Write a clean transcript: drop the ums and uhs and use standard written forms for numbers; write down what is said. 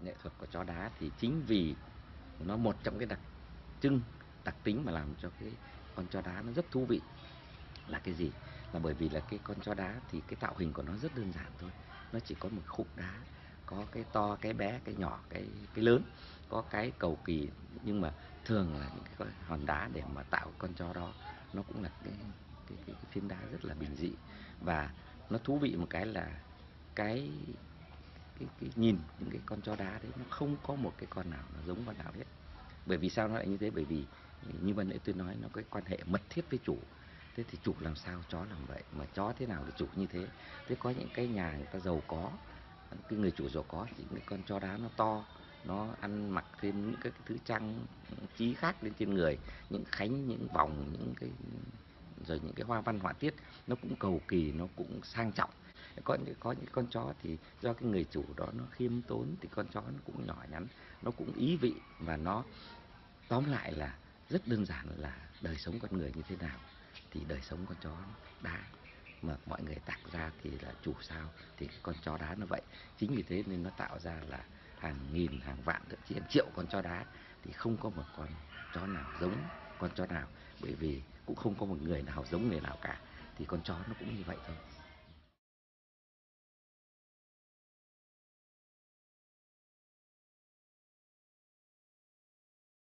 nghệ thuật của chó đá thì chính vì nó một trong cái đặc trưng, đặc tính mà làm cho cái con chó đá nó rất thú vị là cái gì? Là bởi vì là cái con chó đá thì cái tạo hình của nó rất đơn giản thôi. Nó chỉ có một khúc đá, có cái to, cái bé, cái nhỏ, cái lớn, có cái cầu kỳ, nhưng mà thường là những cái hòn đá để mà tạo con chó đó nó cũng là cái phiến đá rất là bình dị. Và nó thú vị một cái là cái cái nhìn những cái con chó đá đấy nó không có một cái con nào nó giống con nào hết. Bởi vì sao nó lại như thế? Bởi vì như ban nãy tôi nói, nó có cái quan hệ mật thiết với chủ. Thế thì chủ làm sao chó làm vậy, mà chó thế nào thì chủ như thế. Thế có những cái nhà người ta giàu có, cái người chủ giàu có thì những cái con chó đá nó to, nó ăn mặc thêm những cái thứ trang trí khác lên trên người, những khánh, những vòng, những cái rồi những cái hoa văn họa tiết nó cũng cầu kỳ, nó cũng sang trọng. Có những con chó thì do cái người chủ đó nó khiêm tốn thì con chó nó cũng nhỏ nhắn, nó cũng ý vị, và nó tóm lại là rất đơn giản là đời sống con người như thế nào thì đời sống con chó đá mà mọi người tạo ra thì là chủ sao thì con chó đá nó vậy. Chính vì thế nên nó tạo ra là hàng nghìn, hàng vạn, thậm chí hàng triệu con chó đá, thì không có một con chó nào giống con chó nào, bởi vì cũng không có một người nào giống người nào cả, thì con chó nó cũng như vậy thôi.